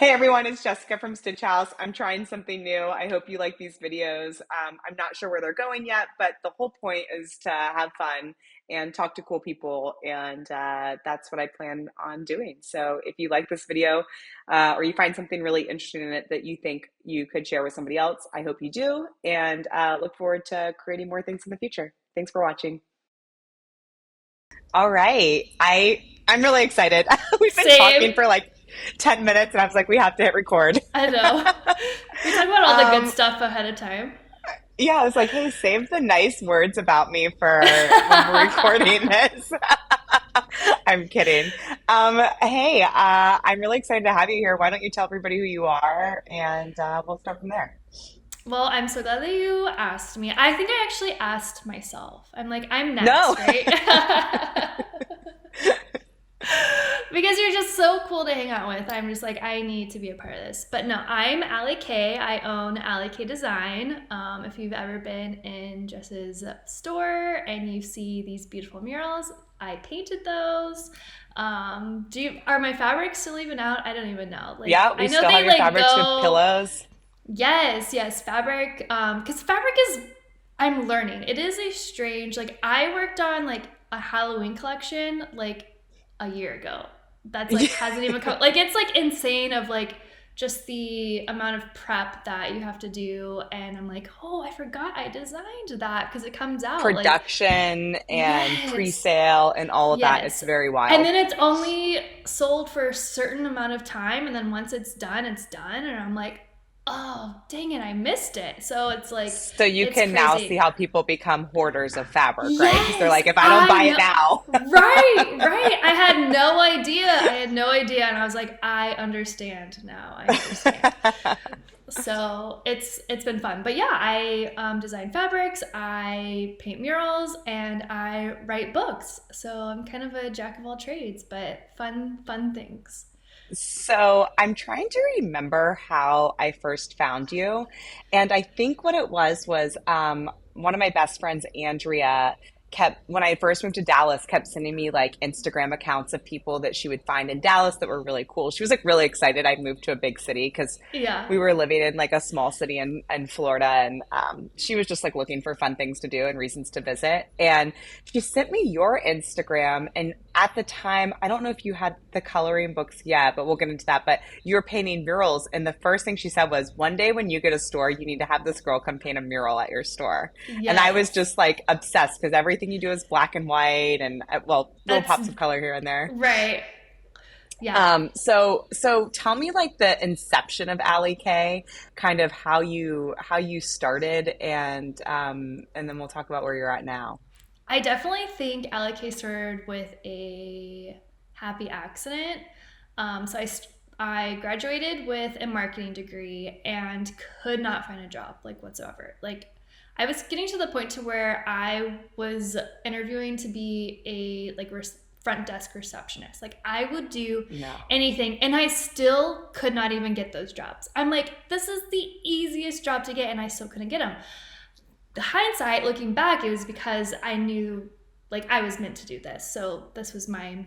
Hey everyone, it's Jessica from Stitch House. I'm trying something new. I hope you like these videos. I'm not sure where they're going yet, but the whole point is to have fun and talk to cool people, and that's what I plan on doing. So if you like this video or you find something really interesting in it that you think you could share with somebody else, I hope you do, and look forward to creating more things in the future. Thanks for watching. All right, I'm really excited. We've been talking Same. for like 10 minutes, and I was like, we have to hit record. I know. We talk about all the good Um, stuff ahead of time. yeah, I was like, hey, save the nice words about me for when we're recording this. I'm kidding. Hey, I'm really excited to have you here. Why don't you tell everybody who you are and we'll start from there. Well, I'm so glad that you asked me. I think I actually asked myself. I'm like, I'm No. next, right? Because you're just so cool to hang out with. I'm just like, I need to be a part of this. But no, I'm Alli K. I own Alli K Design. If you've ever been in Jess's store and you see these beautiful murals, I painted those. Are my fabrics still even out? I don't even know. Like, Yeah, I we know still have they your like fabrics with go. pillows. Yes, fabric. Because fabric is, I'm learning. It is a strange, like, I worked on like a Halloween collection like a year ago. That's like hasn't even come, like, it's like insane of like just the amount of prep that you have to do. And I'm like, oh, I forgot I designed that because it comes out like, Production and yes, pre-sale and all of that. It's yes. very And wild. then it's only sold for a certain amount of time. And then once it's done, it's done. And I'm like, oh, dang it, I missed it. So it's like, So you it's can now see crazy. how people become hoarders of fabric, right? Because they're Yes, like, if I don't I buy it know. now. Right. I had no idea. And I was like, I understand now. I understand. So it's been fun. But yeah, I design fabrics, I paint murals, and I write books. So I'm kind of a jack of all trades, but fun things. So I'm trying to remember how I first found you. And I think what it was one of my best friends, Andrea, kept, when I first moved to Dallas, kept sending me like Instagram accounts of people that she would find in Dallas that were really cool. She was like really excited I'd moved to a big city because Yeah. we were living in like a small city in Florida. And she was just like looking for fun things to do and reasons to visit. And she sent me your Instagram. And at the time, I don't know if you had the coloring books yet, but we'll get into that. But you were painting murals. And the first thing she said was, one day when you get a store, you need to have this girl come paint a mural at your store. And I was Yes. just like obsessed because everything you do is black and white and well, little That's pops of color here and there. right. Yeah. So tell me like the inception of Alli K, kind of how you started, and then we'll talk about where you're at now. I definitely think Alec started with a happy accident. I graduated with a marketing degree and could not find a job like whatsoever. Like I was getting to the point to where I was interviewing to be a like front desk receptionist. Like I would do No. anything and I still could not even get those jobs. I'm like, this is the easiest job to get and I still couldn't get them. The hindsight looking back, it was because I knew like I was meant to do this. So this was my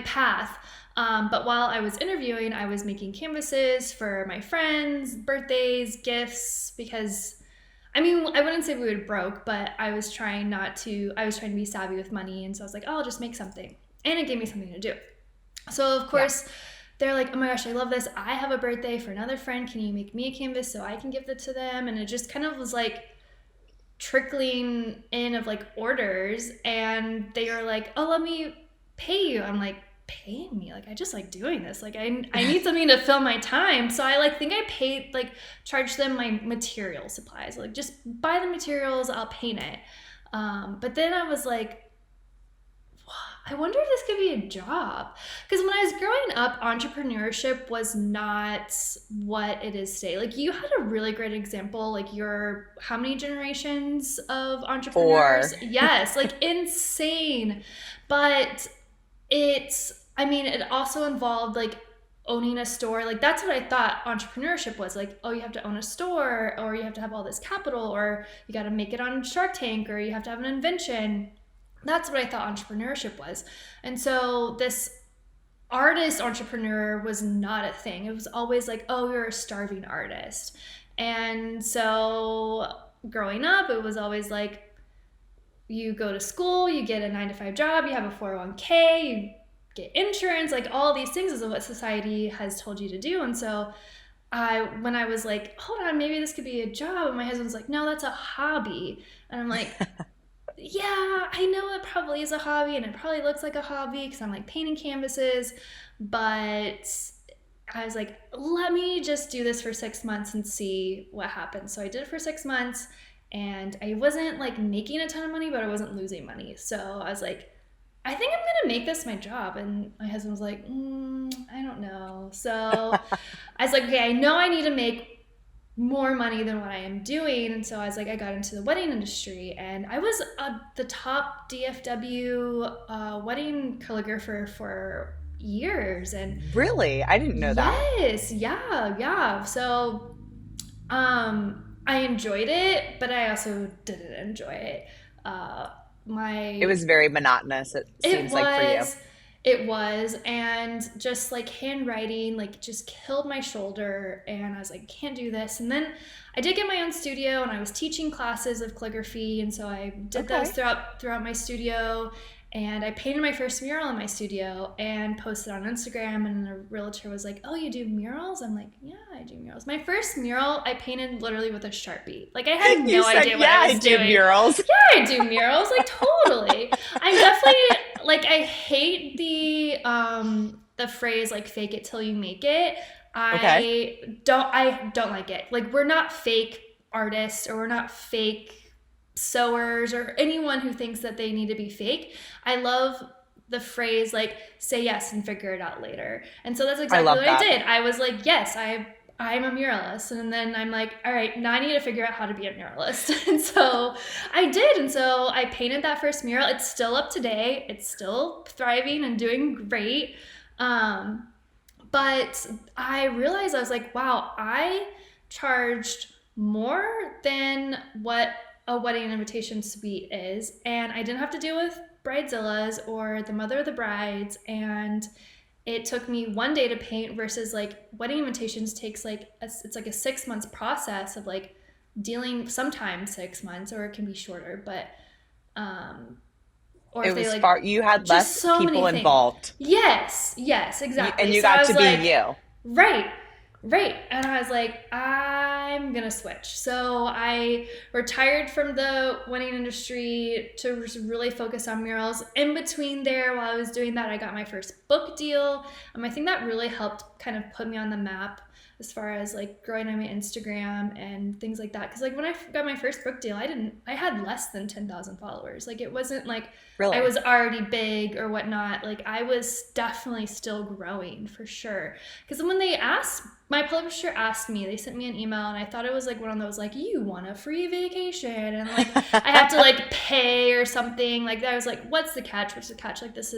path. But while I was interviewing, I was making canvases for my friends, birthdays, gifts, because I mean, I wouldn't say we were broke, but I was trying to be savvy with money. And so I was like, oh, I'll just make something. And it gave me something to do. So, of Yeah. course, they're like, oh my gosh, I love this. I have a birthday for another friend. Can you make me a canvas so I can give it to them? And it just kind of was like, trickling in of like orders and they were like, oh, let me pay you. I'm like, pay me? Like I just like doing this. Like I need something to fill my time. So I like think I paid like charged them my material supplies. Like just buy the materials, I'll paint it. But then I was like, I wonder if this could be a job. Because when I was growing up, entrepreneurship was not what it is today. Like you had a really great example. Like your how many generations of entrepreneurs? Or Yes, like insane. But I mean, it also involved like owning a store. Like that's what I thought entrepreneurship was. Like, oh, you have to own a store, or you have to have all this capital, or you got to make it on Shark Tank, or you have to have an invention. That's what I thought entrepreneurship was. And so this artist entrepreneur was not a thing. It was always like, oh, you're a starving artist. And so growing up, it was always like, you go to school, you get a 9 to 5 job, you have a 401k, you get insurance, like all these things is what society has told you to do. And so when I was like, hold on, maybe this could be a job, and my husband's like, no, that's a hobby. And I'm like, yeah, I know it probably is a hobby and it probably looks like a hobby because I'm like painting canvases, but I was like, let me just do this for 6 months and see what happens. So I did it for 6 months and I wasn't like making a ton of money, but I wasn't losing money. So I was like, I think I'm gonna make this my job. And my husband was like, I don't know. So I was like, okay, I know I need to make more money than what I am doing. And so I was like, I got into the wedding industry and I was the top DFW wedding calligrapher for years. And Really? I didn't know that. yes, yeah, yeah. So I enjoyed it, but I also didn't enjoy it. It My was very monotonous, it it seems like for you. was. It was. And just like handwriting, like just killed my shoulder. And I was like, can't do this. And then I did get my own studio and I was teaching classes of calligraphy. And so I did those Okay. throughout my studio. And I painted my first mural in my studio and posted on Instagram. And a realtor was like, oh, you do murals? I'm like, yeah, I do murals. My first mural I painted literally with a Sharpie. Like I had You no said, idea what yeah, I I was do doing. murals. Yeah, I do murals, like totally. I'm definitely like I hate the phrase like fake it till you make it. Okay. I don't like it. Like we're not fake artists or we're not fake sewers or anyone who thinks that they need to be fake. I love the phrase like say yes and figure it out later. And so that's I exactly love what I that. did. I was like, yes, I'm a muralist. And then I'm like, all right, now I need to figure out how to be a muralist. And so I did. And so I painted that first mural. It's still up today. It's still thriving and doing great. Um, but I realized I was like, wow, I charged more than what a wedding invitation suite is. And I didn't have to deal with bridezillas or the mother of the brides. And it took me one day to paint versus like wedding invitations takes like it's like a 6 months process of like dealing sometimes 6 months or it can be shorter but um or if It they was like far, you had just less so many people things. involved, Yes, and exactly. you So I got was to be like, you. right, right. And I was like, I'm gonna switch. So I retired from the wedding industry to really focus on murals. In between there, while I was doing that, I got my first book deal. I think that really helped kind of put me on the map as far as like growing on my Instagram and things like that. Because like when I got my first book deal, I had less than 10,000 followers. Like it wasn't like I Really? was already big or whatnot. Like I was definitely still growing for sure. Because when my publisher asked me, they sent me an email and I thought it was like one of those like, you want a free vacation and like I have to like pay or something. Like I was like, what's the catch? What's the catch? Like this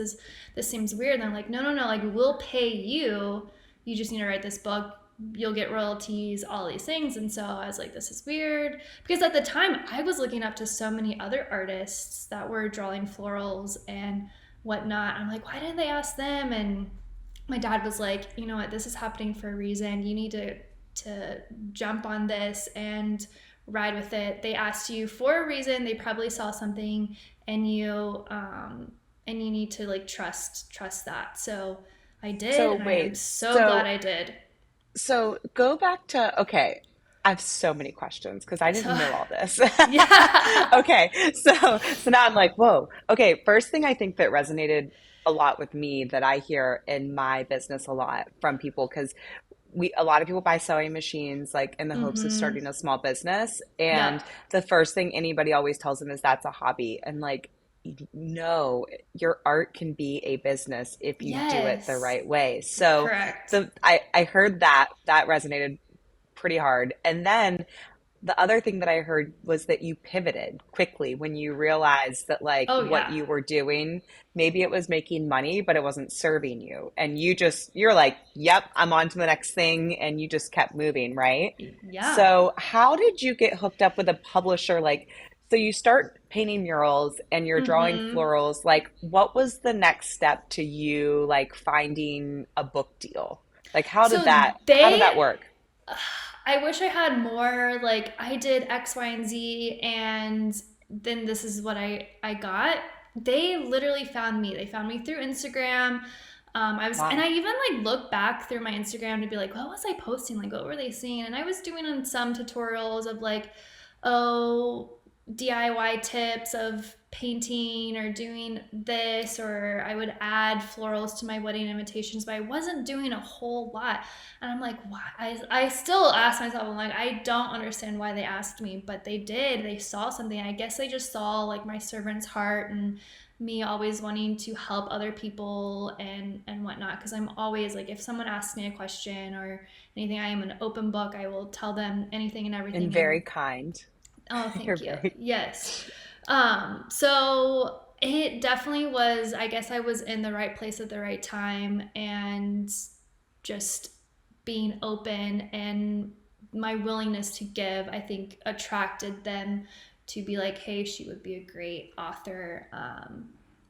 seems weird. And they're like, no, like we'll pay you. You just need to write this book, you'll get royalties, all these things. And so I was like, this is weird. Because at the time, I was looking up to so many other artists that were drawing florals and whatnot. I'm like, why didn't they ask them? And my dad was like, you know what, this is happening for a reason. You need to jump on this and ride with it. They asked you for a reason. They probably saw something and you need to like trust that. So I did, So and I am wait, so glad I did. so go back to, okay, I have so many questions because I So didn't know all this. yeah. Okay, so now I'm like, whoa. Okay, first thing I think that resonated a lot with me that I hear in my business a lot from people, because we a lot of people buy sewing machines like in the hopes of Mm-hmm. starting a small business, Yep. and the first thing anybody always tells them is that's a hobby. And like, no, your art can be a business if you do it the Yes. right way. So Correct. I heard that resonated pretty hard. And then the other thing that I heard was that you pivoted quickly when you realized that like Oh what yeah. you were doing, maybe it was making money, but it wasn't serving you. And you're like, yep, I'm on to the next thing. And you just kept moving, right? Yeah. So how did you get hooked up with a publisher? Like, So you start painting murals and you're drawing Mm-hmm. florals. Like, what was the next step to you like finding a book deal? Like, So how did that they work? I wish I had more. Like I did X, Y, and Z, and then this is what I got. They literally found me. They found me through Instagram. And Wow. I even like look back through my Instagram to be like, what was I posting? Like, what were they seeing? And I was doing on some tutorials of like, oh, DIY tips of painting or doing this, or I would add florals to my wedding invitations, but I wasn't doing a whole lot. And I'm like, why? I still ask myself, I'm like, I don't understand why they asked me, but they did. They saw something. I guess they just saw like my servant's heart and me always wanting to help other people and whatnot. Because I'm always like, if someone asks me a question or anything, I am an open book. I will tell them anything and And everything. very And kind. oh, You're thank you. very Yes. So it definitely was, I guess I was in the right place at the right time and just being open and my willingness to give, I think, attracted them to be like, hey, she would be a great author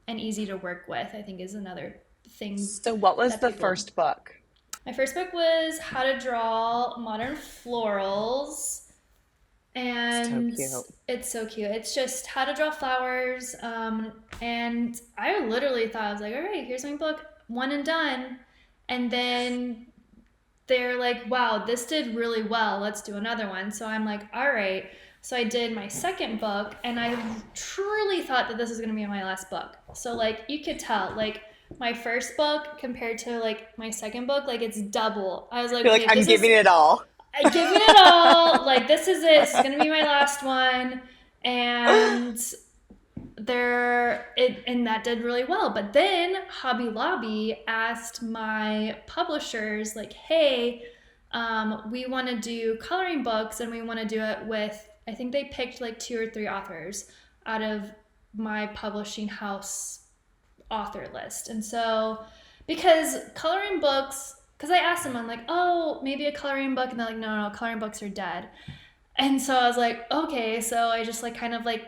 and easy to work with, I think is another thing So what was that the people. first book? My first book was How to Draw Modern Florals, So and cute. it's so cute. It's just how to draw flowers. And I literally thought, I was like, all right, here's my book, one and done. And then they're like, wow, this did really well. Let's do another one. So I'm like, all right. So I did my second book, and I truly thought that this was going to be my last book. So, like, you could tell, like, my first book compared to, like, my second book, like, it's double. I was like, You're like, okay, I'm this is giving it all. giving it all. Like, this is it. This is gonna be my last one. And and that did really well. But then Hobby Lobby asked my publishers, like, hey, we want to do coloring books and we want to do it with, I think they picked like two or three authors out of my publishing house author list. And so, because coloring books, because I asked them, I'm like, oh, maybe a coloring book. And they're like, no, no, coloring books are dead. And so I was like, okay. So I just like kind of like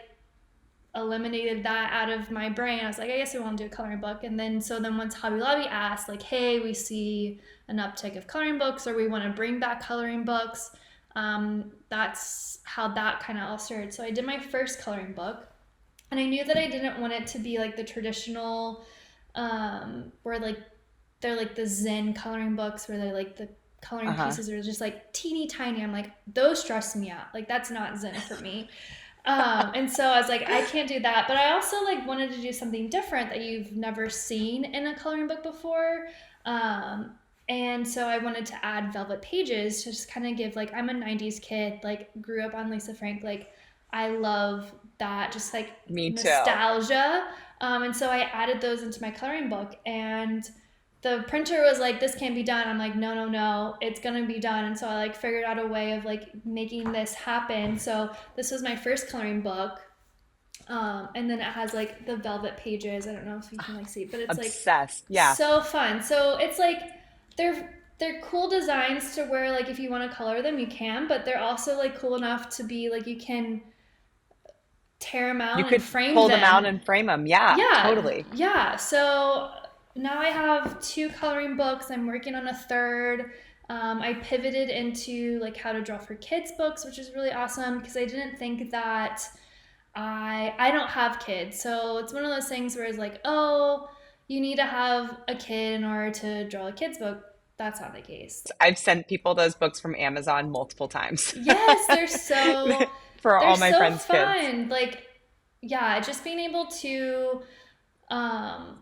eliminated that out of my brain. I was like, I guess we won't do a coloring book. And then, so then once Hobby Lobby asked, like, hey, we see an uptick of coloring books or we want to bring back coloring books, that's how that kind of all started. So I did my first coloring book. And I knew that I didn't want it to be like the traditional, where like they're like the Zen coloring books where they're like the coloring Uh-huh. pieces are just like teeny tiny. I'm like, those stress me out. Like that's not Zen for me. And so I was like, I can't do that. But I also like wanted to do something different that you've never seen in a coloring book before. Um, and so I wanted to add velvet pages to just kind of give like, I'm a 90s kid, like grew up on Lisa Frank, like I love that, just like Me too. nostalgia. And so I added those into my coloring book, and the printer was like, "This can't be done." I'm like, "No, no, no, it's gonna be done." And so I like figured out a way of like making this happen. So this was my first coloring book, and then it has like the velvet pages. I don't know if you can like see, but it's like Obsessed. Yeah. so fun. So it's like they're cool designs to where like if you want to color them you can, but they're also like cool enough to be like you can tear them You out and could frame pull them out them. and frame them. Yeah, Yeah, totally. yeah. So now I have two coloring books. I'm working on a third. I pivoted into like how to draw for kids books, which is really awesome because I didn't think that I don't have kids. So it's one of those things where it's like, oh, you need to have a kid in order to draw a kids book. That's not the case. I've sent people those books from Amazon multiple times Yes, for they're all my so friends' kids. fun. Like yeah, just being able um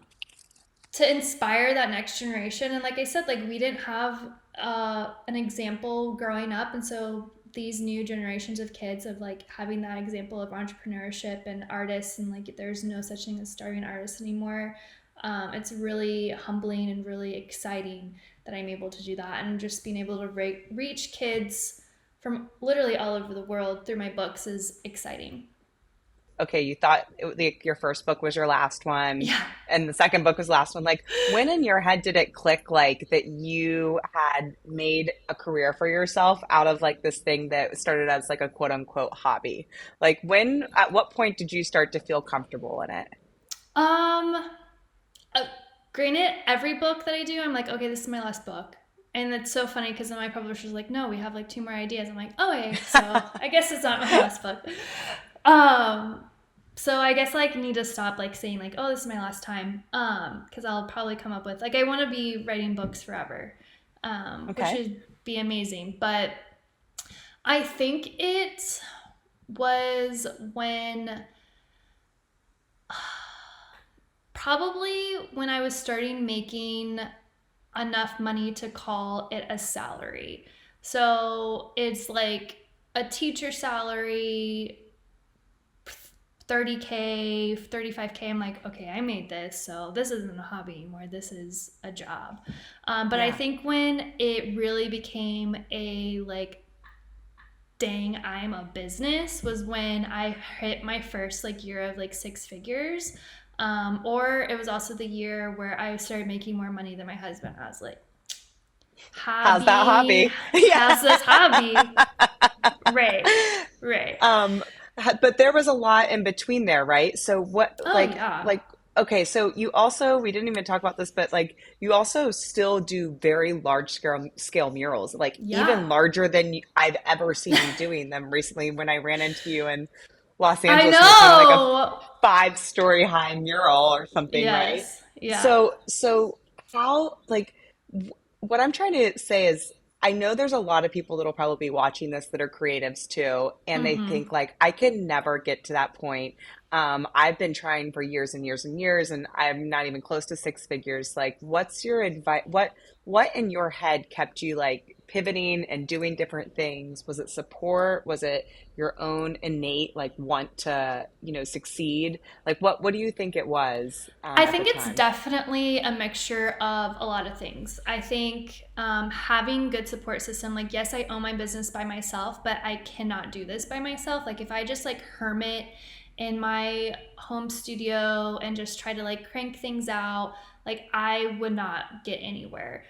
to inspire that next generation. And like I said, like we didn't have an example growing up, and so these new generations of kids of like having that example of entrepreneurship and artists, and like there's no such thing as starving artists anymore. It's really humbling and really exciting that I'm able to do that, and just being able to reach kids from literally all over the world through my books is exciting. okay, you thought like your first book was your last one Yeah. and the second book was the last one. Like, when in your head did it click like that you had made a career for yourself out of like this thing that started as like a quote unquote hobby? Like, at what point did you start to feel comfortable in it? Um, uh, Granted, every book that I do, I'm like, okay, this is my last book. And it's so funny because then my publisher's like, no, we have like two more ideas. I'm like, oh, okay, so I guess it's not my last book. Um, so I guess like need to stop like saying like, oh, this is my last time. Because I'll probably come up with like I want to be writing books forever, which Okay. would be amazing. But I think it was when probably when I was starting making enough money to call it a salary. So it's like a teacher salary, 30K, 35K. I'm like, okay, I made this, so this isn't a hobby anymore. This is a job. But I Yeah. think when it really became a like, dang, I'm a business was when I hit my first like year of like six figures. Or it was also the year where I started making more money than my husband. I was like, How's that hobby, hobby? how's Yeah. this hobby? Right, right. Um, but there was a lot in between there, right? So what, Oh yeah, okay, so you also, we didn't even talk about this, but like you also still do very large scale murals, like yeah. even larger than I've ever seen you doing them recently when I ran into you in Los I Angeles making like a know. 5-story high mural or something, right? Yes, yeah. So how, like, what I'm trying to say is, I know there's a lot of people that'll probably be watching this that are creatives too, and they Mm-hmm. think like, I can never get to that point. I've been trying for years and years and years, and I'm not even close to six figures. Like, what's your advice? What in your head kept you like pivoting and doing different things? Was it support? Was it your own innate like want to, succeed? Like, what do you think it was I at the think it's time? definitely a mixture of a lot of things. I think having good support system, like yes, I own my business by myself, but I cannot do this by myself. Like if I just like hermit in my home studio and just try to like crank things out, like I would not get anywhere.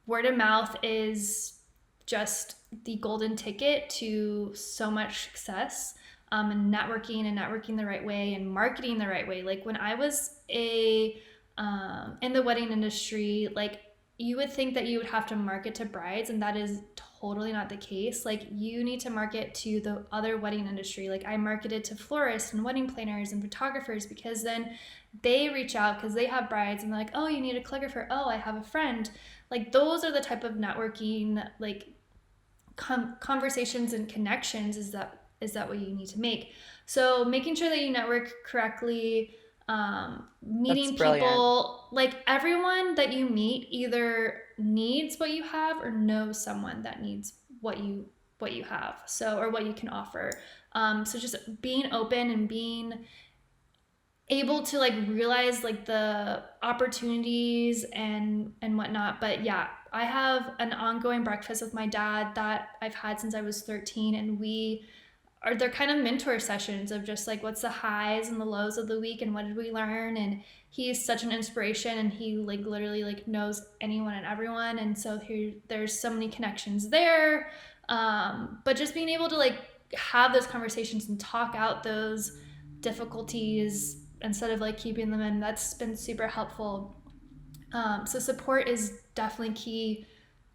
Word of mouth is just the golden ticket to so much success, and networking the right way and marketing the right way. Like when I was a in the wedding industry, like you would think that you would have to market to brides, and that is totally not the case. Like you need to market to the other wedding industry. Like I marketed to florists and wedding planners and photographers because then they reach out because they have brides and they're like, oh, you need a calligrapher. Oh, I have a friend. Like those are the type of networking like conversations and connections is that what you need to make. So making sure that you network correctly, That's meeting brilliant. people, like everyone that you meet either needs what you have or knows someone that needs what you have, so or what you can offer. So just being open and being able to like realize like the opportunities and whatnot. But yeah, I have an ongoing breakfast with my dad that I've had since I was 13, and they're kind of mentor sessions of just like what's the highs and the lows of the week and what did we learn. And he's such an inspiration, and he like literally like knows anyone and everyone, and so there's so many connections there. But just being able to like have those conversations and talk out those difficulties instead of like keeping them in, that's been super helpful. So support is definitely key.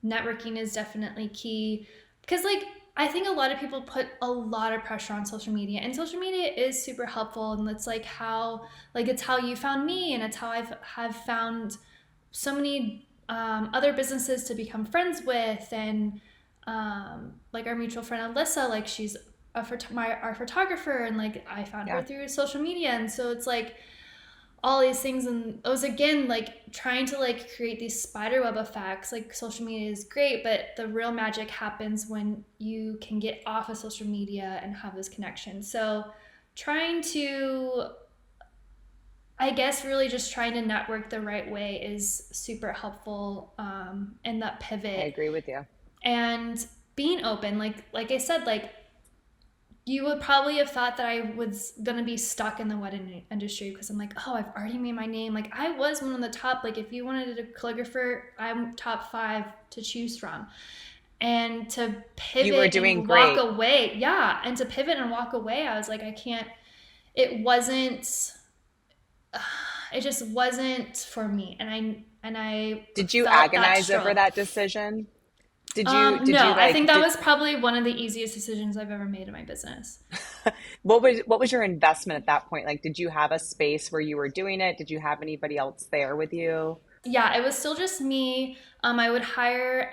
Networking is definitely key because like I think a lot of people put a lot of pressure on social media, and social media is super helpful, and it's like how like it's how you found me, and it's how have found so many other businesses to become friends with. And like our mutual friend Alyssa, like she's our photographer, and like I found her Yeah. through social media. And so it's like all these things, and it was again like trying to like create these spiderweb effects. Like social media is great, but the real magic happens when you can get off of social media and have those connections. So trying to, I guess really just trying to network the right way is super helpful, in that I pivot. agree with you. And being open, like I said, like you would probably have thought that I was gonna be stuck in the wedding industry because I'm like, oh, I've already made my name. Like I was one of the top. Like if you wanted a calligrapher, I'm top five to choose from. And to You were pivot doing and walk great. away, yeah. And to pivot and walk away, I was like, I can't. It wasn't. It just wasn't for me, and I Did you felt that agonize over stroke. that decision? Did you No, I think like that did was probably one of the easiest decisions I've ever made in my business. what was your investment at that point? Like, did you have a space where you were doing it? Did you have anybody else there with you? Yeah, it was still just me. I would hire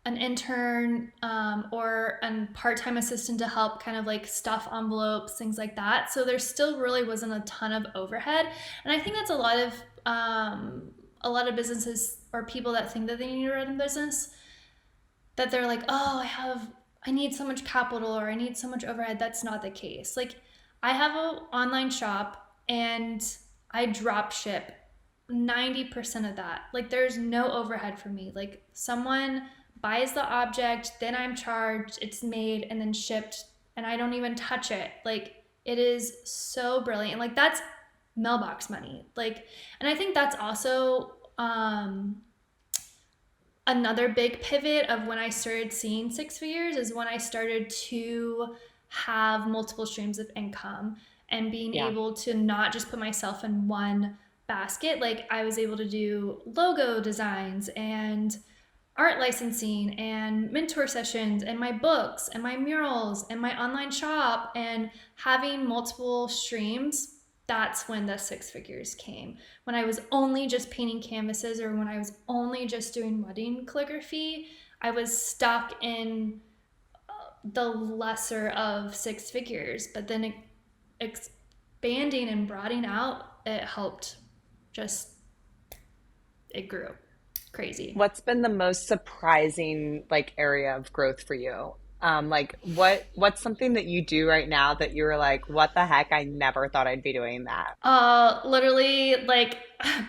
an intern or a part-time assistant to help kind of like stuff envelopes, things like that. So there still really wasn't a ton of overhead, and I think that's a lot of businesses or people that think that they need to run a business, that they're like, oh, I need so much capital or I need so much overhead. That's not the case. Like I have an online shop and I drop ship 90% of that. Like there's no overhead for me. Like someone buys the object, then I'm charged, it's made and then shipped, and I don't even touch it. Like it is so brilliant. Like that's mailbox money. Like, and I think that's also another big pivot of when I started seeing six figures is when I started to have multiple streams of income and being Yeah. able to not just put myself in one basket. Like I was able to do logo designs and art licensing and mentor sessions and my books and my murals and my online shop and having multiple streams. That's when the six figures came. When I was only just painting canvases or when I was only just doing wedding calligraphy, I was stuck in the lesser of six figures. But then expanding and broadening out, it helped. Just, it grew crazy. What's been the most surprising like area of growth for you? Like what's something that you do right now that you're like, what the heck? I never thought I'd be doing that. Literally like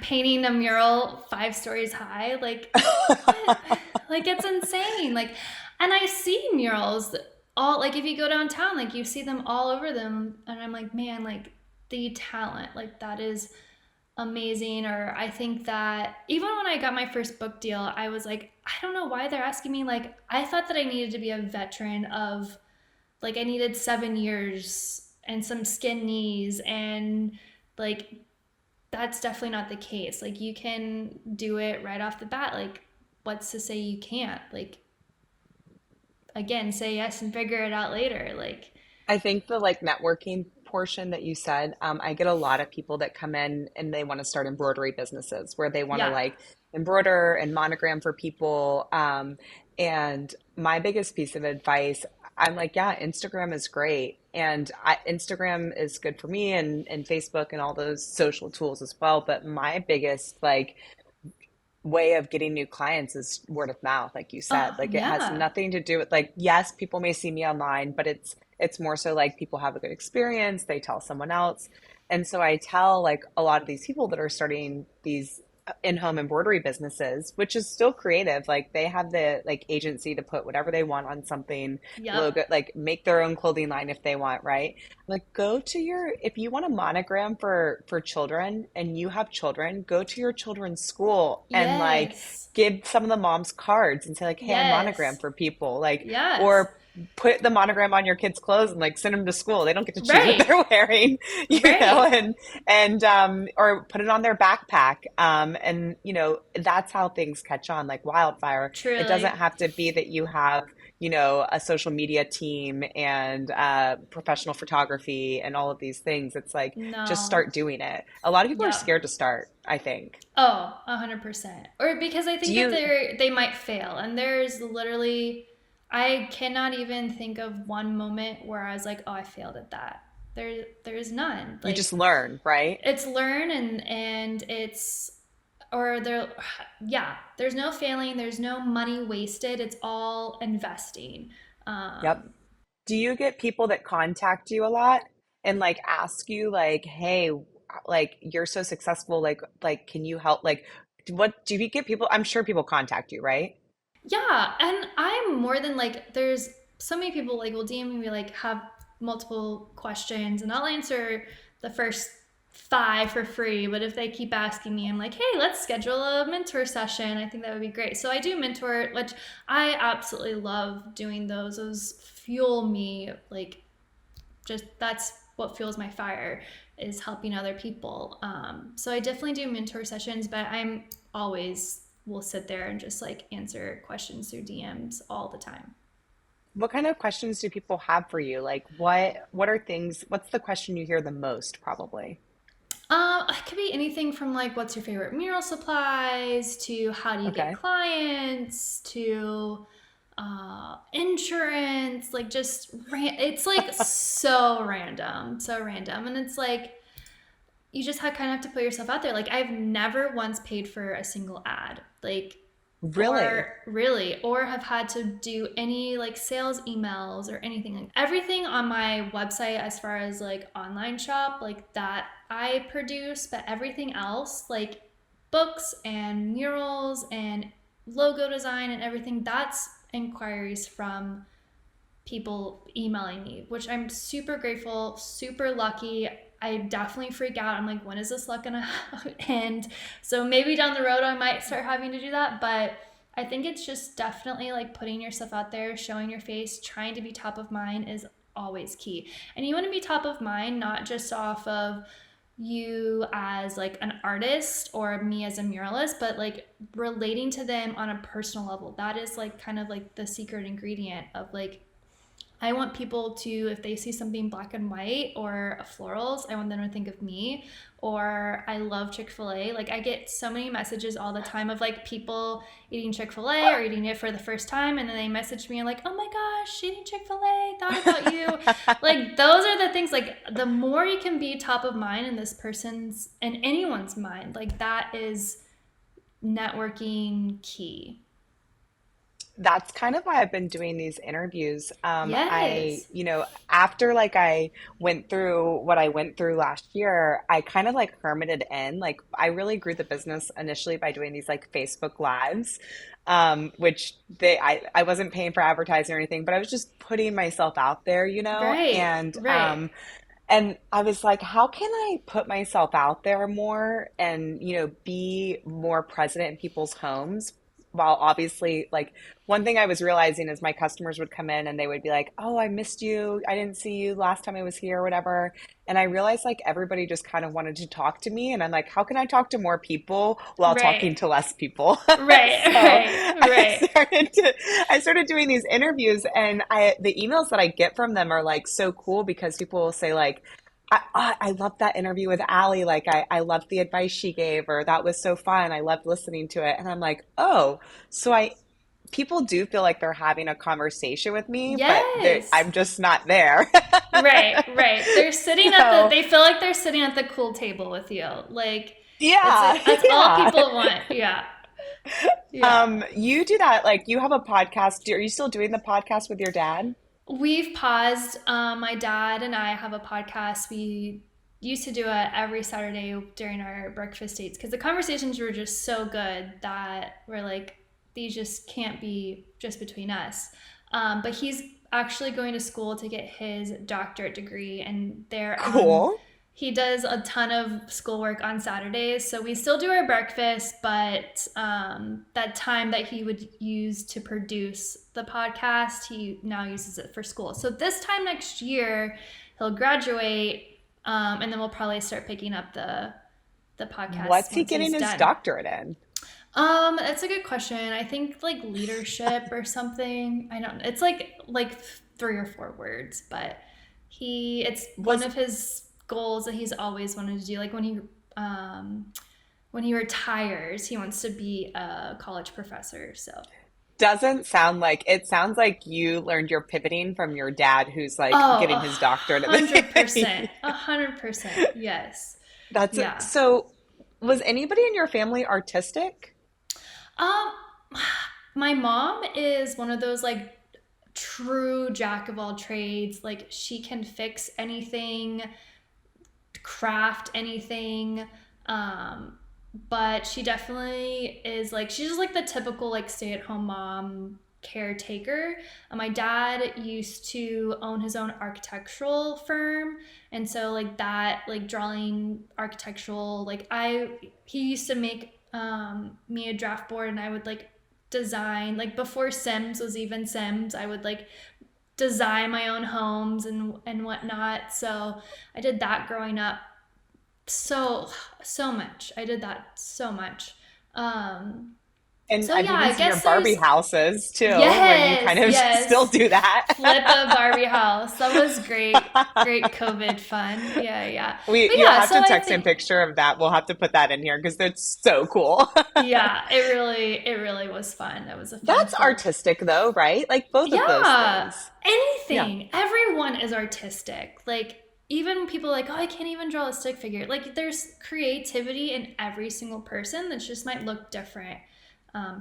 painting a mural 5 stories high. Like what? Like it's insane. Like, and I see murals all like if you go downtown, like you see them all over them, and I'm like, man, like the talent, like that is amazing. Or I think that even when I got my first book deal, I was like, I don't know why they're asking me. Like, I thought that I needed to be a veteran of like I needed 7 years and some skin knees and like that's definitely not the case. Like you can do it right off the bat. Like what's to say you can't? Like again, say yes and figure it out later. Like I think the like networking portion that you said, I get a lot of people that come in and they want to start embroidery businesses where they want to yeah. like embroider and monogram for people. And my biggest piece of advice, I'm like, yeah, Instagram is great. And Instagram is good for me and Facebook and all those social tools as well. But my biggest like way of getting new clients is word of mouth, like you said. Like it has Yeah. nothing to do with like, yes, people may see me online, but it's more so like people have a good experience, they tell someone else. And so I tell like a lot of these people that are starting these in-home embroidery businesses, which is still creative, like they have the like agency to put whatever they want on something, Yep. logo, like make their own clothing line if they want, right? Like go to your, if you want a monogram for children and you have children, go to your children's school and like Yes. give some of the moms cards and say like, hey, I monogram Yes. for people, like, Yes. or put the monogram on your kids' clothes and like send them to school. They don't get to choose what Right. they're wearing, Right. and or put it on their backpack. And that's how things catch on like wildfire. It doesn't Truly. have to be that you have a social media team and professional photography and all of these things. It's like just No. start doing it. A lot of people are Yep. scared to start, I think. Oh, 100%. Or because I Do think that you they might fail. And there's literally I cannot even think of one moment where I was like, "Oh, I failed at that." There's none. you just Like learn, right? it's learn and it's or there yeah, there's no failing, there's no money wasted. It's all investing. Yep. Um Do you get people that contact you a lot and like ask you like, hey, like you're so successful, like can you help? Like what do you get people? I'm sure people contact you, right? yeah, and I'm more than like there's so many people like will DM me like have multiple questions, and I'll answer the first five for free. But if they keep asking me, I'm like, hey, let's schedule a mentor session. I think that would be great. So I do mentor, which I absolutely love doing those. Those fuel me, like, just that's what fuels my fire is helping other people. So I definitely do mentor sessions, but I'm always will sit there and just like answer questions through DMs all the time. What kind of questions do people have for you? Like what are things, what's the question you hear the most probably? It could be anything from like, what's your favorite mural supplies to how do you get Okay. clients to insurance, like just it's like so random, and it's like you just kind of have to put yourself out there. Like I've never once paid for a single ad, like Really? or really, or have had to do any like sales emails or anything. Like everything on my website as far as like online shop, like that I produce, but everything else like books and murals and logo design and everything, that's inquiries from people emailing me, which I'm super grateful, super lucky. I definitely freak out. I'm like, when is this luck gonna end? So maybe down the road I might start having to do that. But I think it's just definitely like putting yourself out there, showing your face, trying to be top of mind is always key. And you want to be top of mind, not just off of you as like an artist or me as a muralist, but like relating to them on a personal level. That is like kind of like the secret ingredient of like I want people to, if they see something black and white or florals, I want them to think of me. Or I love Chick-fil-A. Like I get so many messages all the time of like people eating Chick-fil-A or eating it for the first time, and then they message me and like, oh my gosh, eating Chick-fil-A, thought about you. Like those are the things, like the more you can be top of mind in this person's and anyone's mind, like that is networking key. That's kind of why I've been doing these interviews. Yes. After like I went through what I went through last year, I kind of like hermited in. Like I really grew the business initially by doing these like Facebook lives, which I wasn't paying for advertising or anything, but I was just putting myself out there, Right. and Right. I was like, how can I put myself out there more and, be more present in people's homes? While obviously, like, one thing I was realizing is my customers would come in and they would be like, oh, I missed you. I didn't see you last time I was here or whatever. And I realized like everybody just kind of wanted to talk to me. And I'm like, how can I talk to more people while Right. talking to less people? Right. So Right. I Right. started to, I started doing these interviews, and the emails that I get from them are like so cool because people will say like, I loved that interview with Alli. Like I loved the advice she gave, or that was so fun. I loved listening to it. And I'm like, oh, so people do feel like they're having a conversation with me, but Yes. I'm just not there. Right. Right. They're sitting at the. So They feel like they're sitting at the cool table with you. Like yeah, that's all yeah. people want. Yeah. Yeah. You do that, like you have a podcast. Are you still doing the podcast with your dad? We've paused. My dad and I have a podcast. We used to do it every Saturday during our breakfast dates because the conversations were just so good that we're like, these just can't be just between us. But he's actually going to school to get his doctorate degree, and they're on. Cool. He does a ton of schoolwork on Saturdays, so we still do our breakfast, but that time that he would use to produce the podcast, he now uses it for school. So this time next year, he'll graduate, and then we'll probably start picking up the podcast What's he once getting he's his done. doctorate in? That's a good question. I think like leadership or something. I don't know. It's like 3 or 4 words, but it's one Was of his goals that he's always wanted to do. Like when he retires, he wants to be a college professor. So Doesn't sound like it sounds like you learned your pivoting from your dad who's like oh, a getting his doctorate at hundred the percent, 100%, yes, That's yeah. so was anybody in your family artistic? Um, my mom is one of those like true jack of all trades. Like she can fix anything, craft anything. Um, but she definitely is like she's just like the typical like stay-at-home mom, caretaker. My dad used to own his own architectural firm, and so like that, like drawing architectural, like I he used to make me a draft board, and I would like design, like before Sims was even Sims, I would like design my own homes and whatnot. So I did that growing up, so much. I did that so much. Um, And so I've yeah, even I seen your guess Barbie there's houses too, where you kind yes, of still yes. do that. Flip a Barbie house. That was great. Great COVID fun. Yeah, yeah. But You'll yeah, have so to I text me a think picture of that. We'll have to put that in here because that's so cool. yeah, it really was fun. It was a fun That's flip. artistic though, right? Like both of those Yeah, things. Yeah, anything. Everyone is artistic. Like even people like, oh, I can't even draw a stick figure. Like there's creativity in every single person that just might look different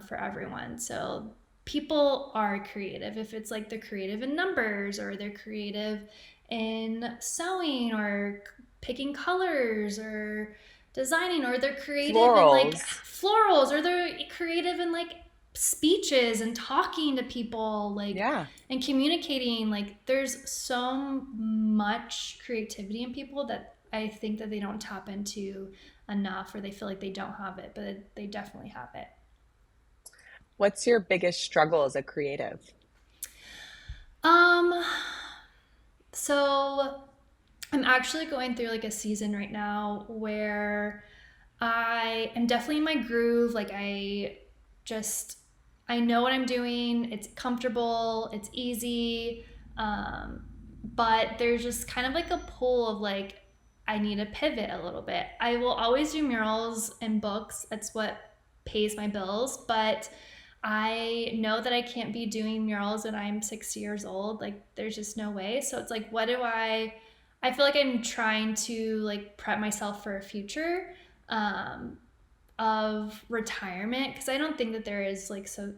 for everyone. So people are creative. If it's like they're creative in numbers, or they're creative in sewing, or picking colors, or designing, or they're creative in like florals. florals, or they're creative in like speeches and talking to people, like Yeah. and communicating. Like there's so much creativity in people that I think that they don't tap into enough, or they feel like they don't have it, but they definitely have it. What's your biggest struggle as a creative? um so I'm actually going through like a season right now where I am definitely in my groove. Like just I know what I'm doing. It's comfortable. It's easy. But there's just kind of like a pull of like I need to pivot a little bit. I will always do murals and books. That's what pays my bills. But I know that I can't be doing murals when I'm 60 years old. Like there's just no way. So it's like, what do I feel like I'm trying to like prep myself for a future um, of retirement, because I don't think that there is like so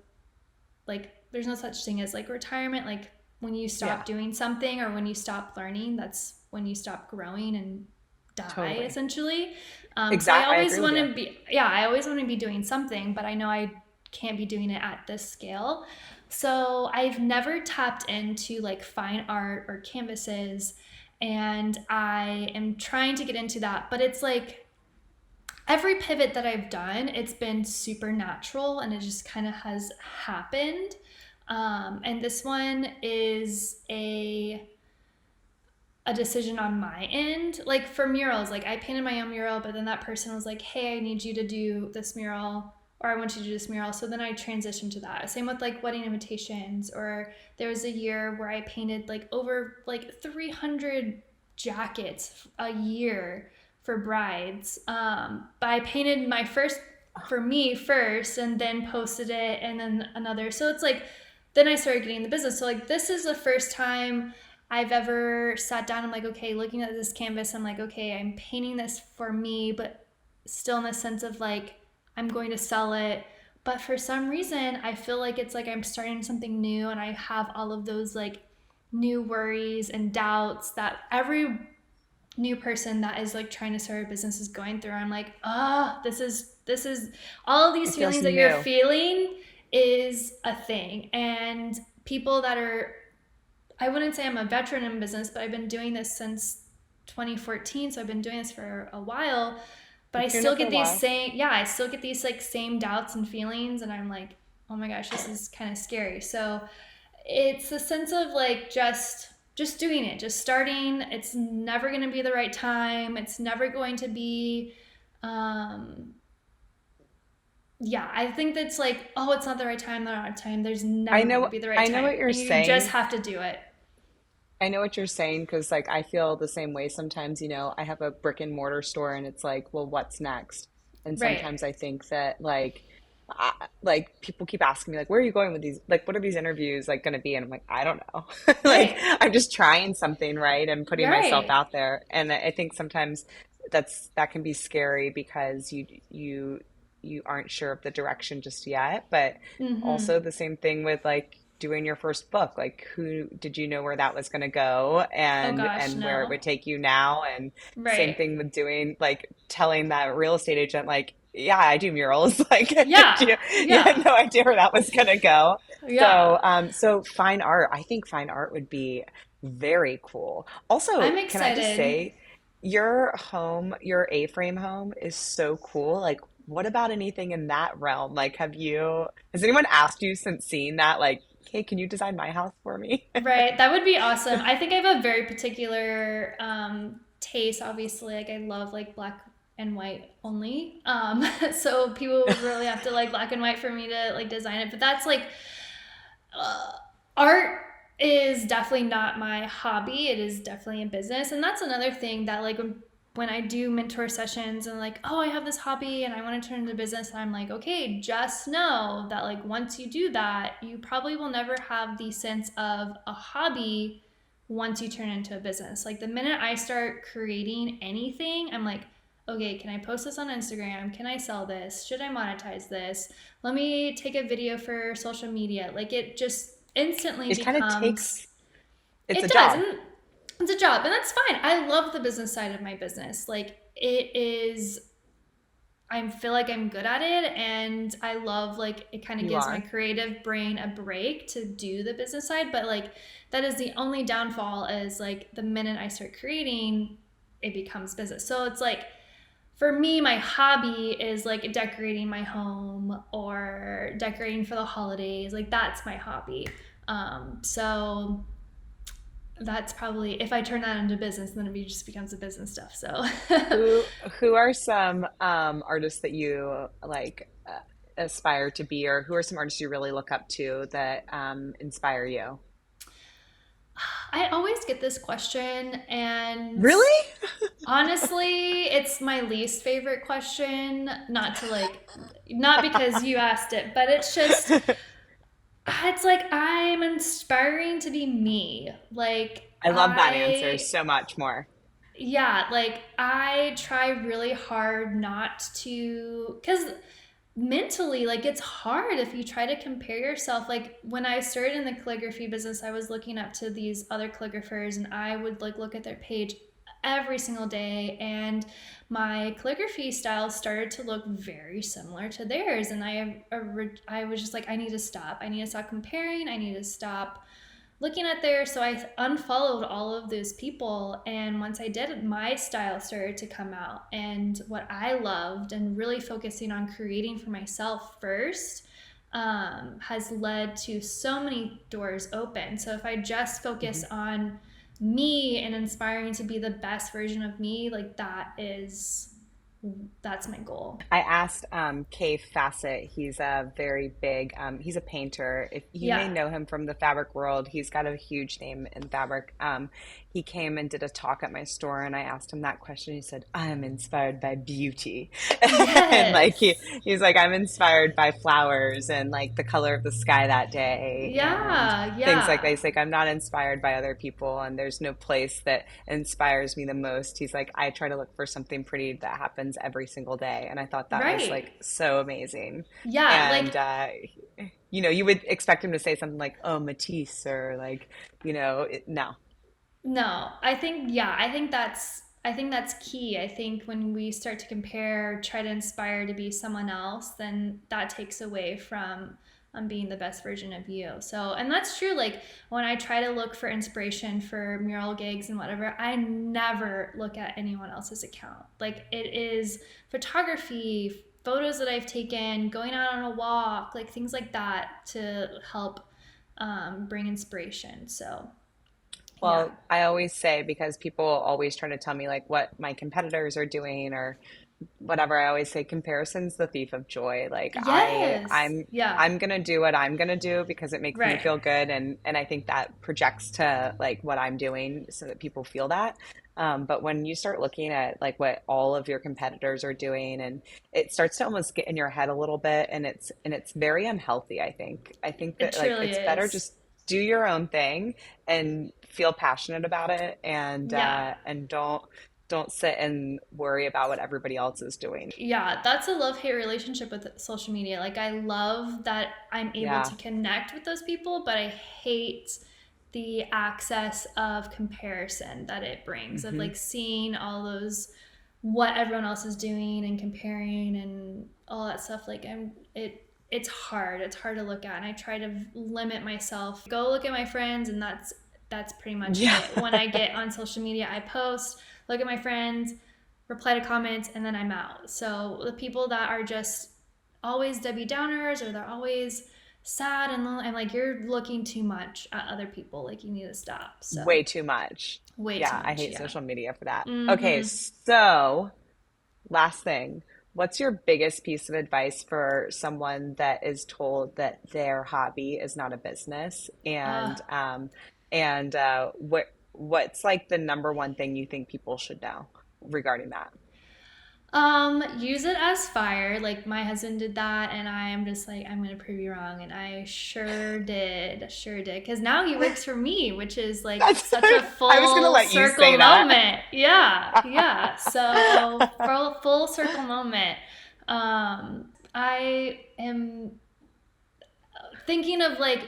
like there's no such thing as like retirement. Like when you stop Yeah, doing something, or when you stop learning, that's when you stop growing and die totally. essentially. So I Exact. I always agree with want you. to be, yeah, I always want to be doing something, but I know I can't be doing it at this scale. So I've never tapped into like fine art or canvases, and I am trying to get into that, but it's like every pivot that I've done, it's been supernatural, and it just kind of has happened. And this one is a decision on my end. Like for murals, like I painted my own mural, but then that person was like, "Hey, I need you to do this mural." Or I want you to do this mural. So then I transitioned to that. Same with like wedding invitations. Or there was a year where I painted like over like 300 jackets a year for brides. But I painted my first for me first, and then posted it, and then another. So it's like, then I started getting in the business. So like this is the first time I've ever sat down. I'm like, okay, looking at this canvas, I'm like, okay, I'm painting this for me, but still in the sense of like, I'm going to sell it. But for some reason, I feel like it's like I'm starting something new, and I have all of those like new worries and doubts that every new person that is like trying to start a business is going through. I'm like, this is all of these It feels feelings that you're new. feeling is a thing. And people that are, I wouldn't say I'm a veteran in business, but I've been doing this since 2014, so I've been doing this for a while. But I You've doing still it for get a these while. same, yeah, I still get these like same doubts and feelings, and I'm like, oh my gosh, this is kind of scary. So it's a sense of like just doing it, just starting. It's never going to be the right time. It's never going to be um yeah, I think that's like, oh, it's not the right time, not the right time. There's never going to be the right I know time. what you're And you just saying. have to do it. I know what you're saying because like I feel the same way sometimes, I have a brick and mortar store and it's like, well, what's next? And Right. sometimes I think that like people keep asking me like, where are you going with these? Like, what are these interviews like going to be? And I'm like, I don't know. Like, Right. I'm just trying something, right? And putting myself Right. out there. And I think sometimes that can be scary because you aren't sure of the direction just yet. But Mhm. also the same thing with like doing your first book. Like, who did you know where that was going to go Oh and gosh, where it no. would take you now? And same Right. thing with doing like telling that real estate agent like yeah, I do murals. Like, Yeah, you had yeah, no idea where that was gonna go. yeah. So fine art, I think fine art would be very cool. Also, I'm can I just excited. say, your home, your A-frame home is so cool. Like, what about anything in that realm? Like, has anyone asked you since seeing that, like, hey, can you design my house for me? Right, that would be awesome. I think I have a very particular taste. Obviously, like I love like black and white only. So people would really have to like black and white for me to like design it. But that's like uh, art is definitely not my hobby. It is definitely a business, and that's another thing that like when I do mentor sessions and like, oh, I have this hobby and I want to turn it into business, I'm like, okay, just know that like once you do that, you probably will never have the sense of a hobby once you turn it into a business. Like the minute I start creating anything, I'm like, okay, can I post this on Instagram? Can I sell this? Should I monetize this? Let me take a video for social media. Like it just instantly It kind of becomes, takes, it's it a does. job. And it's a job. And that's fine. I love the business side of my business. Like it is, I feel like I'm good at it. And I love, like, it kind of You gives my are. creative brain a break to do the business side. But like, that is the only downfall is like the minute I start creating, it becomes business. So it's like, for me, my hobby is like decorating my home or decorating for the holidays. Like that's my hobby. So that's probably if I turn that into business, then it just becomes a business stuff. So Who who are some artists that you like aspire to be, or who are some artists you really look up to that inspire you? I always get this question, and Really? honestly, it's my least favorite question. Not to like, not because you asked it, but it's like I'm inspiring to be me. Like I love that answer so much more. yeah, like I try really hard not to, because mentally, like it's hard if you try to compare yourself. Like when I started in the calligraphy business, I was looking up to these other calligraphers and I would like look at their page every single day, and my calligraphy style started to look very similar to theirs, and I was just like, I need to stop. I need to stop comparing. I need to stop looking at there. So I unfollowed all of those people. And once I did, my style started to come out. And what I loved and really focusing on creating for myself first has led to so many doors open. So if I just focus Mhm. on me and inspiring to be the best version of me, like that's my goal. I asked Kay Fassett. He's a very big, he's a painter. If you may Yeah. know him from the fabric world, he's got a huge name in fabric. He came and did a talk at my store, and I asked him that question. He said, "I'm inspired by beauty," and like Yes. he's like, "I'm inspired by flowers and like the color of the sky that day and Yeah. things like that." Yeah. He's like, "I'm not inspired by other people, and there's no place that inspires me the most." He's like, "I try to look for something pretty that happens every single day." And I thought that was Right. like so amazing. Yeah, And like you would expect him to say something like, "Oh, Matisse," or like, no. no. I think that's key. I think when we start to compare, try to inspire to be someone else, then that takes away from being the best version of you. So, and that's true. Like when I try to look for inspiration for mural gigs and whatever, I never look at anyone else's account. Like it is photography, photos that I've taken, going out on a walk, like things like that to help bring inspiration. So, yeah. Well, I always say, because people always try to tell me like what my competitors are doing or whatever, I always say comparison's the thief of joy. Like I Yes. I'm Yeah. I'm gonna do what I'm gonna do because it makes me Right. feel good, and I think that projects to like what I'm doing so that people feel that. But when you start looking at like what all of your competitors are doing, and it starts to almost get in your head a little bit, and it's very unhealthy, I think. I think It that like truly it's better is. just do your own thing and feel passionate about it, Yeah. and don't sit and worry about what everybody else is doing. Yeah, that's a love-hate relationship with social media. Like I love that I'm able Yeah. to connect with those people, but I hate the access of comparison that it brings, of Hmm. like seeing all those what everyone else is doing and comparing and all that stuff. Like it's hard. It's hard to look at, and I try to limit myself. Go look at my friends, and that's pretty much Yeah. it. When I get on social media, I post, look at my friends, reply to comments, and then I'm out. So the people that are just always Debbie Downers, or they're always sad and lonely, I'm like, you're looking too much at other people. Like, you need to stop. So Way too much. way too Yeah, I much. hate Yeah. social media for that. Okay, Mm-hmm. so last thing. What's your biggest piece of advice for someone that is told that their hobby is not a business? Uh, And what's like the number one thing you think people should know regarding that? Use it as fire. Like my husband did that, and I am just like, I'm gonna prove you wrong, and I sure did. Because now he works for me, which is like That's such a I was gonna full let you circle say that. moment. Yeah, yeah. So full circle moment. I am thinking of like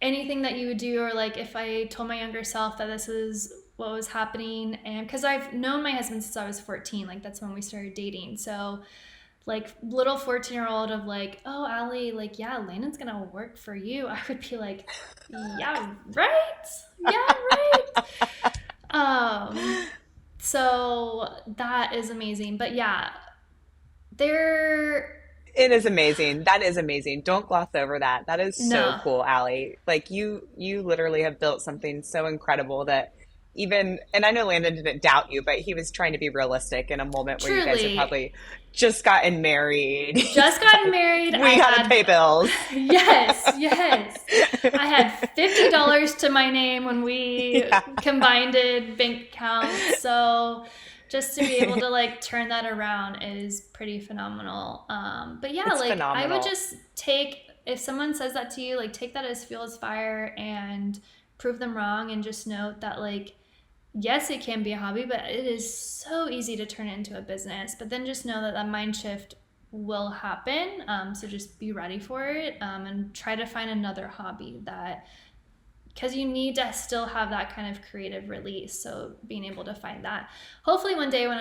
anything that you would do, or like if I told my younger self that this is what was happening. And because I've known my husband since I was 14, like that's when we started dating. So like little 14-year-old of like, oh Allie, like yeah, Landon's gonna work for you, I would be like, yeah right, yeah right. um so that is amazing. But yeah, there It is amazing. That is amazing. Don't gloss over that. That is so no, cool, Allie. Like you literally have built something so incredible that even, and I know Landon didn't doubt you, but he was trying to be realistic in a moment where you guys had truly probably just gotten married. He's just gotten like, married. I we gotta had pay bills. yes, yes. I had $50 to my name when we Yeah. combined it, bank accounts. So just to be able to like turn that around is pretty phenomenal. But yeah, It's like I would phenomenal. just take, if someone says that to you, like take that as fuel as fire and prove them wrong, and just note that like yes, it can be a hobby, but it is so easy to turn it into a business. But then just know that that mind shift will happen. So just be ready for it, and try to find another hobby that, because you need to still have that kind of creative release. So being able to find that. Hopefully one day when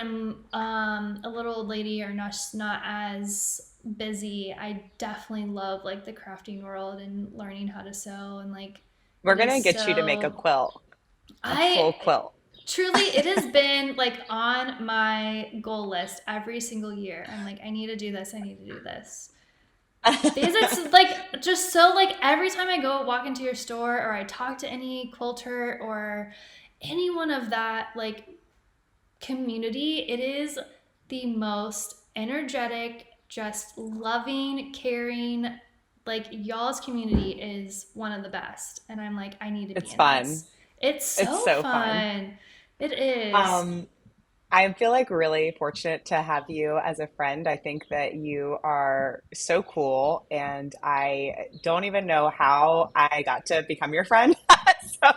I'm a little old lady or not as busy, I definitely love like the crafting world and learning how to sew, and like We're it is gonna get you to make a so quilt, a I full quilt. truly, it has been like on my goal list every single year. I'm like, I need to do this. I need to do this. Because it's like just so like every time I go walk into your store, or I talk to any quilter or anyone of that like community, it is the most energetic, just loving, caring. Like y'all's community is one of the best. And I'm like, I need to be It's in fun. this. It's It's so so fun. fun. It is. Um, I feel like really fortunate to have you as a friend. I think that you are so cool, and I don't even know how I got to become your friend. So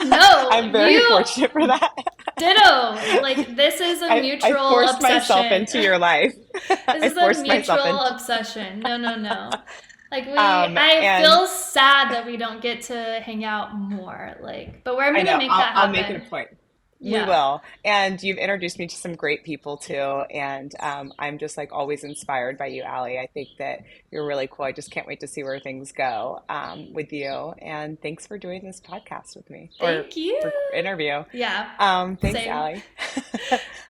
No, I'm very you fortunate for that. ditto. Like this is a I mutual forced myself obsession. into your life. This I is a forced myself mutual into, obsession. No, no, no. Like I and feel sad that we don't get to hang out more. Like, but I'm I gonna know make that I'll make it a happen. point. We Yeah. will. And you've introduced me to some great people too. And I'm just like always inspired by you, Allie. I think that you're really cool. I just can't wait to see where things go with you. And thanks for doing this podcast with me or Thank you. interview. Yeah. Thanks, Same. Allie.